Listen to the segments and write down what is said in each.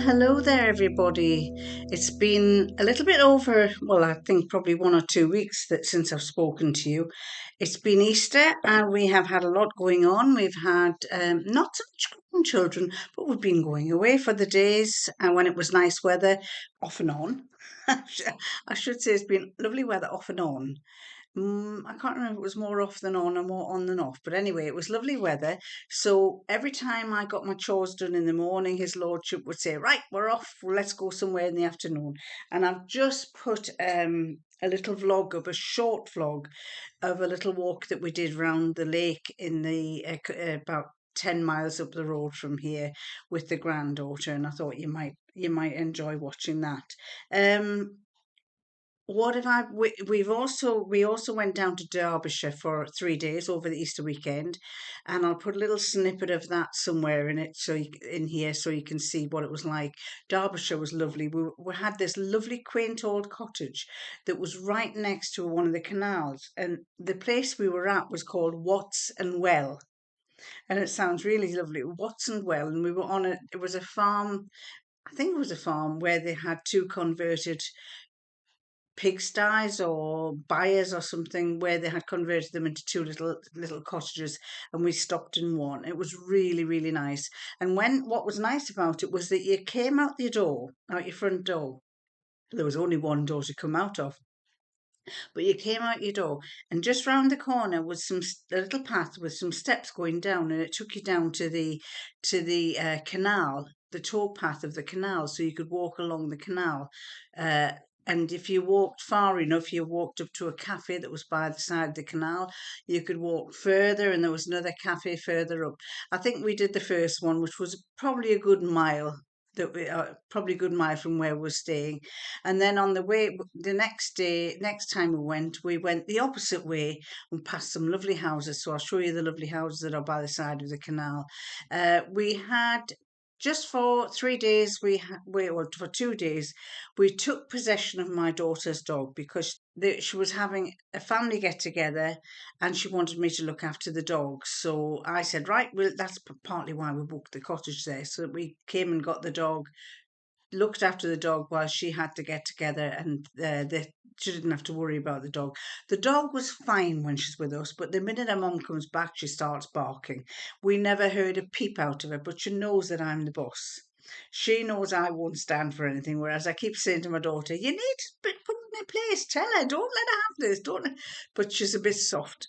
Hello there, everybody. It's been a little bit over, well, I think probably 1 or 2 weeks since I've spoken to you. It's been Easter and we have had a lot going on. We've had not so much grandchildren, but we've been going away for the days and when it was nice weather, off and on. I should say it's been lovely weather off and on. I can't remember if it was more off than on or more on than off. But anyway, it was lovely weather. So every time I got my chores done in the morning, his lordship would say, right, we're off. Well, let's go somewhere in the afternoon. And I've just put a little vlog up, a short vlog of a little walk that we did round the lake in the about 10 miles up the road from here with the granddaughter. And I thought you might enjoy watching that. What have I? We also went down to Derbyshire for 3 days over the Easter weekend, and I'll put a little snippet of that somewhere in it in here so you can see what it was like. Derbyshire was lovely. We had this lovely quaint old cottage that was right next to one of the canals, and the place we were at was called Watts and Well, and it sounds really lovely. Watts and Well, and we were on a. It was a farm. I think it was a farm where they had two converted pigsties or byres or something where they had converted them into two little cottages, and we stopped in one. It was really, really nice. And what was nice about it was that you came out your front door. There was only one door to come out of, but you came out your door, and just round the corner was a little path with some steps going down, and it took you down to the canal, the towpath of the canal, so you could walk along the canal. Uh, and if you walked far enough, you walked up to a cafe that was by the side of the canal. You could walk further, and there was another cafe further up. I think we did the first one, which was probably a good mile. Probably a good mile from where we're staying, and then on the way, the next day, next time we went the opposite way and passed some lovely houses. So I'll show you the lovely houses that are by the side of the canal. We had just for 3 days, or for 2 days, we took possession of my daughter's dog because she was having a family get together and she wanted me to look after the dog. So I said, right, well, that's partly why we booked the cottage there, so that we came and got the dog, looked after the dog while she had to get together, and she didn't have to worry about the dog. The dog was fine when she's with us, but the minute her mum comes back, she starts barking. We never heard a peep out of her, but she knows that I'm the boss. She knows I won't stand for anything, whereas I keep saying to my daughter, you need to put her in her place. Tell her, don't let her have this, don't. But she's a bit soft.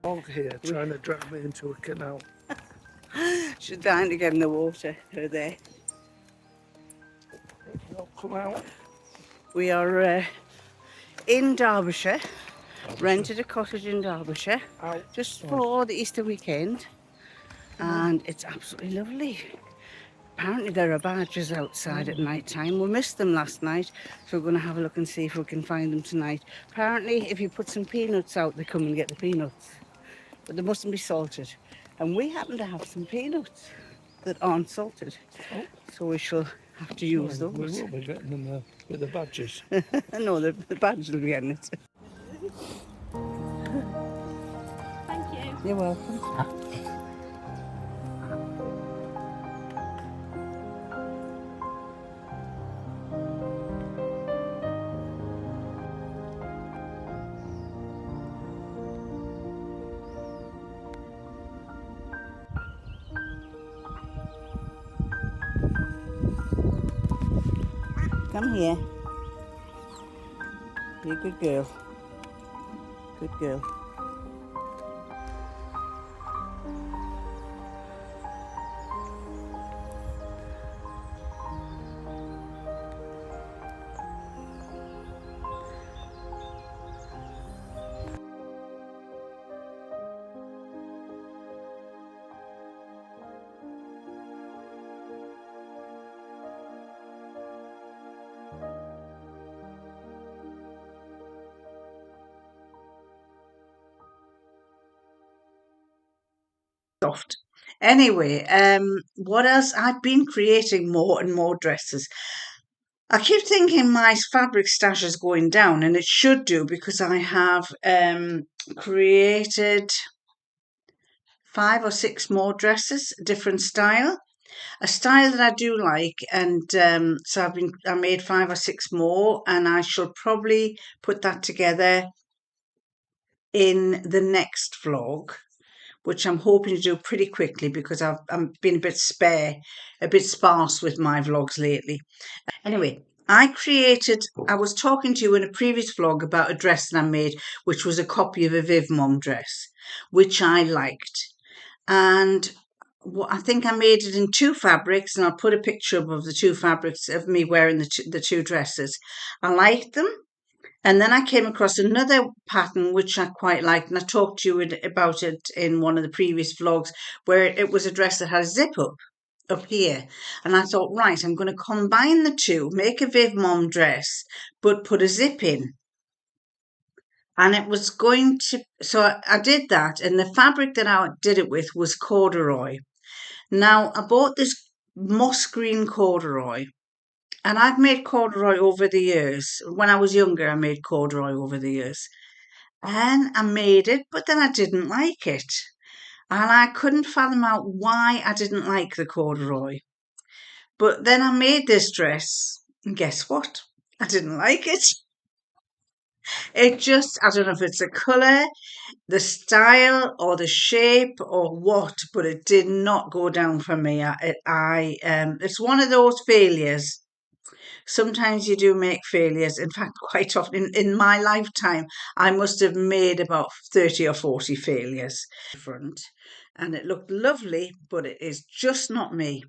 Dog here trying to drag me into a canal. She's dying to get in the water, her there. I'll come out. We are in Derbyshire, rented a cottage in Derbyshire Out. just for the Easter weekend, and it's absolutely lovely. Apparently there are barges outside at night time. We missed them last night, so we're going to have a look and see if we can find them tonight. Apparently if you put some peanuts out, they come and get the peanuts, but they mustn't be salted, and we happen to have some peanuts that aren't salted, so we shall have to use those. We will be getting them with the badges. No, the badge will be getting it. Thank you. You're welcome. Come here. You're a good girl. Good girl. soft. Anyway, what else? I've been creating more and more dresses. I keep thinking my fabric stash is going down, and it should do because I have created 5 or 6 more dresses, different style. A style that I do like, and so I made 5 or 6 more, and I shall probably put that together in the next vlog, which I'm hoping to do pretty quickly because I'm been a bit sparse with my vlogs lately. Anyway, I was talking to you in a previous vlog about a dress that I made, which was a copy of a Viv Mom dress, which I liked. And I think I made it in 2 fabrics, and I'll put a picture up of the 2 fabrics of me wearing the two dresses. I liked them. And then I came across another pattern which I quite liked, and I talked to you about it in one of the previous vlogs, where it was a dress that had a zip up here. And I thought, right, I'm going to combine the two, make a Viv Mom dress, but put a zip in. And it was going to, so I did that, and the fabric that I did it with was corduroy. Now, I bought this moss green corduroy, and I've made corduroy over the years. When I was younger, I made corduroy over the years. And I made it, but then I didn't like it. And I couldn't fathom out why I didn't like the corduroy. But then I made this dress, and guess what? I didn't like it. It just, I don't know if it's the colour, the style, or the shape, or what, but it did not go down for me. It's one of those failures. Sometimes you do make failures. In fact, quite often in my lifetime, I must have made about 30 or 40 failures. Different, and it looked lovely, but it is just not me.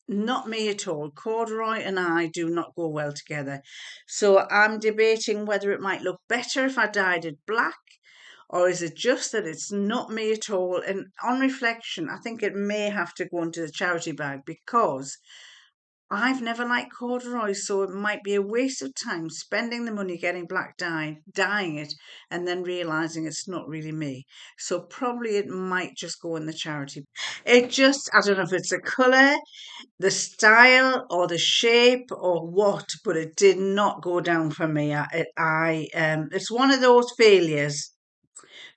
Not me at all. Corduroy and I do not go well together. So I'm debating whether it might look better if I dyed it black, or is it just that it's not me at all? And on reflection, I think it may have to go into the charity bag because I've never liked corduroy, so it might be a waste of time spending the money getting black dye, dyeing it, and then realizing it's not really me. So probably it might just go in the charity. It just, I don't know if it's the colour, the style, or the shape, or what, but it did not go down for me. It's one of those failures.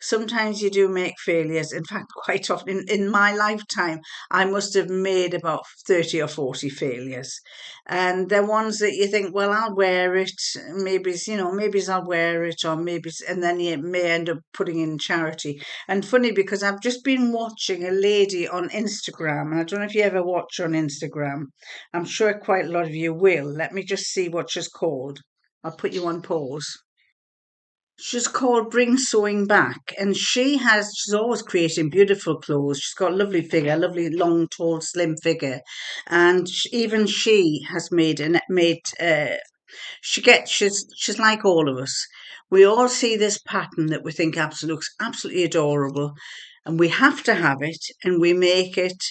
Sometimes you do make failures. In fact, quite often in my lifetime, I must have made about 30 or 40 failures. And they're ones that you think, well, I'll wear it. Maybe I'll wear it, or maybe, and then you may end up putting in charity. And funny because I've just been watching a lady on Instagram, and I don't know if you ever watch on Instagram. I'm sure quite a lot of you will. Let me just see what she's called. I'll put you on pause. She's called Bring Sewing Back, and she's always creating beautiful clothes. She's got a lovely figure, lovely long, tall, slim figure, and even she has she's like all of us. We all see this pattern that we think looks absolutely adorable, and we have to have it, and we make it.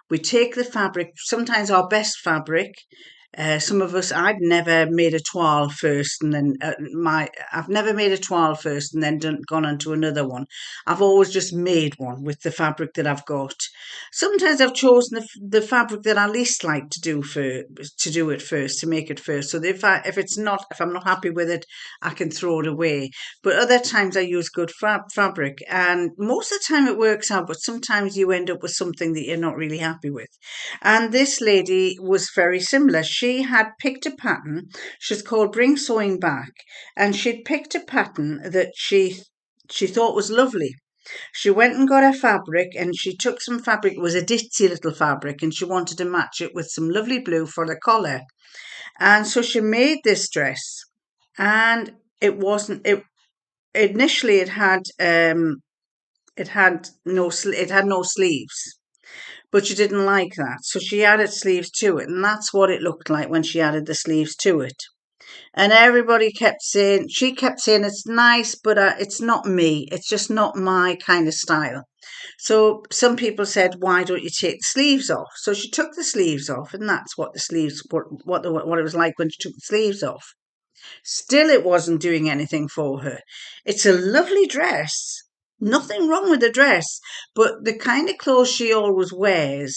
We take the fabric, sometimes our best fabric. Some of us, I've never made a toile first, and then I've never made a toile first and then gone on to another one. I've always just made one with the fabric that I've got. Sometimes I've chosen the fabric that I least like to do it first, to make it first. So if I'm not happy with it, I can throw it away. But other times I use good fabric, and most of the time it works out. But sometimes you end up with something that you're not really happy with. And this lady was very similar. She had picked a pattern. She's called Bring Sewing Back, and she'd picked a pattern that she thought was lovely. She went and got her fabric, and she took some fabric. It was a ditzy little fabric, and she wanted to match it with some lovely blue for the collar. And so she made this dress, and it wasn't. It initially it had no sleeves, but she didn't like that, so she added sleeves to it, and that's what it looked like when she added the sleeves to it. And everybody she kept saying it's nice, but it's not me. It's just not my kind of style. So some people said, why don't you take the sleeves off? So she took the sleeves off, and that's what what it was like when she took the sleeves off. Still, it wasn't doing anything for her. It's a lovely dress, Nothing wrong with the dress, but the kind of clothes she always wears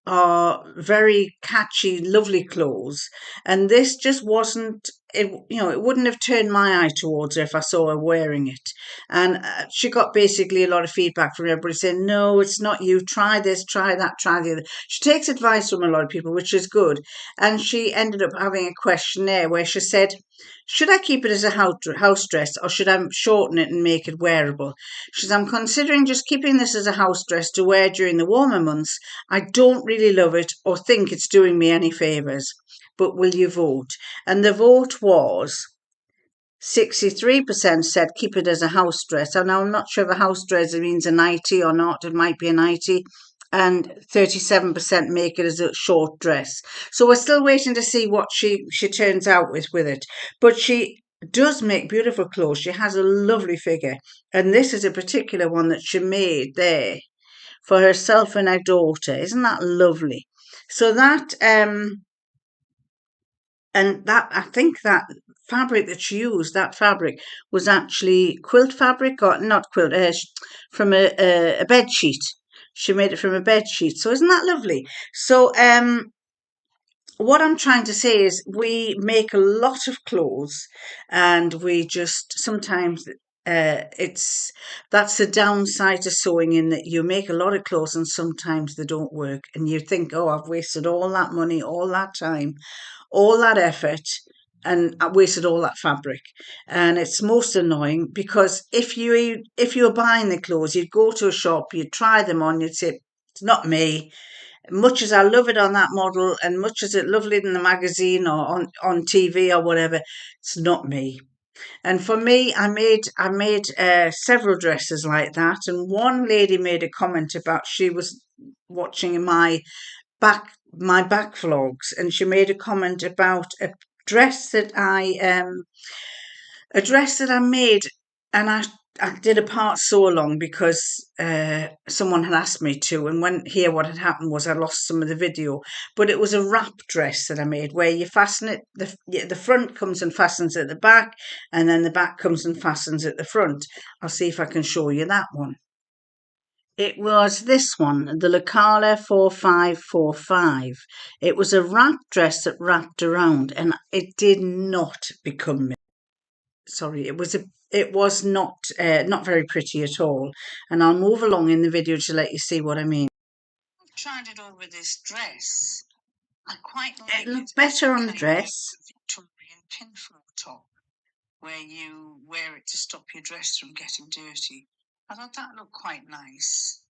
are very catchy, lovely clothes, and this just wasn't. It it wouldn't have turned my eye towards her if I saw her wearing it. And she got basically a lot of feedback from everybody saying, "No, it's not you. Try this, try that, try the other." She takes advice from a lot of people, which is good. And she ended up having a questionnaire where she said, "Should I keep it as a house dress, or should I shorten it and make it wearable?" She says, "I'm considering just keeping this as a house dress to wear during the warmer months. I don't really love it or think it's doing me any favours, but will you vote?" And the vote was 63% said keep it as a house dress. And I'm not sure if a house dress means a nightie or not. It might be a nightie. And 37% make it as a short dress. So we're still waiting to see what she turns out with it. But she does make beautiful clothes. She has a lovely figure. And this is a particular one that she made there for herself and her daughter. Isn't that lovely? So that and that I think that fabric that she used, that fabric was actually quilt fabric, or not quilt, from a bed sheet. She made it from a bed sheet. So isn't that lovely? So what I'm trying to say is we make a lot of clothes, and we just sometimes it's that's the downside to sewing, in that you make a lot of clothes and sometimes they don't work, and you think, oh, I've wasted all that money, all that time, all that effort, and I wasted all that fabric. And it's most annoying because if you're buying the clothes, you'd go to a shop, you'd try them on, you'd say, it's not me. Much as I love it on that model, and much as it lovely in the magazine or on TV or whatever, it's not me. And for me, I made several dresses like that. And one lady made a comment about she was watching my back vlogs, and she made a comment about dress that I made, and I did a part sew along because someone had asked me to. And what had happened was I lost some of the video, but it was a wrap dress that I made where you fasten it, the front comes and fastens at the back, and then the back comes and fastens at the front. I'll see if I can show you that one. It was this one, the Lacala 4545. It was a wrap dress that wrapped around, and it did not become me. Sorry, it was not very pretty at all. And I'll move along in the video to let you see what I mean. I've tried it over this dress. I quite like it. It looked better on the dress. Victorian pinfold top, where you wear it to stop your dress from getting dirty. I thought that looked quite nice.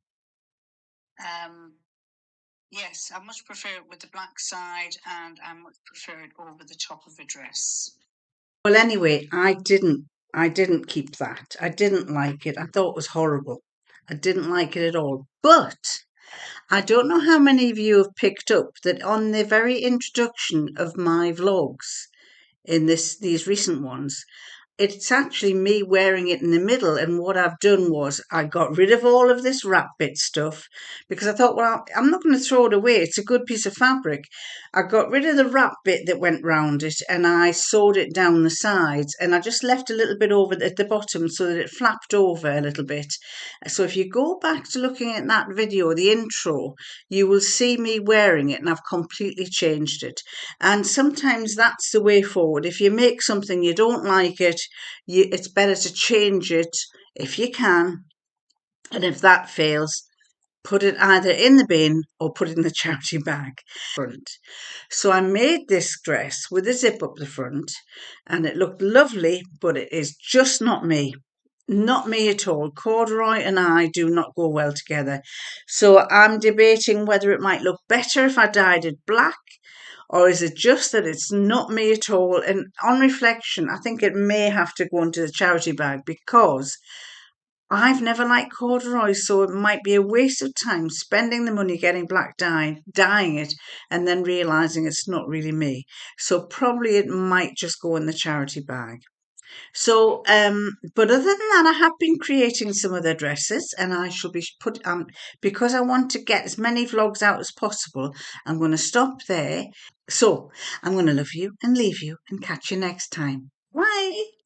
Yes, I much prefer it with the black side, and I much prefer it over the top of a dress. Well, anyway, I didn't keep that. I didn't like it. I thought it was horrible. I didn't like it at all. But I don't know how many of you have picked up that on the very introduction of my vlogs, in these recent ones, it's actually me wearing it in the middle. And what I've done was I got rid of all of this wrap bit stuff, because I thought, well, I'm not going to throw it away. It's a good piece of fabric. I got rid of the wrap bit that went round it, and I sewed it down the sides, and I just left a little bit over at the bottom so that it flapped over a little bit. So if you go back to looking at that video, the intro, you will see me wearing it, and I've completely changed it. And sometimes that's the way forward. If you make something, you don't like it, it's better to change it if you can. And if that fails, put it either in the bin or put it in the charity bag. So I made this dress with a zip up the front, and it looked lovely, but it is just not me. Not me at all. Corduroy and I do not go well together. So I'm debating whether it might look better if I dyed it black, or is it just that it's not me at all? And on reflection, I think it may have to go into the charity bag, because I've never liked corduroy, so it might be a waste of time spending the money getting black dye, dyeing it, and then realising it's not really me. So probably it might just go in the charity bag. So, but other than that, I have been creating some other dresses, and I shall be because I want to get as many vlogs out as possible. I'm going to stop there. So I'm going to love you and leave you and catch you next time. Bye.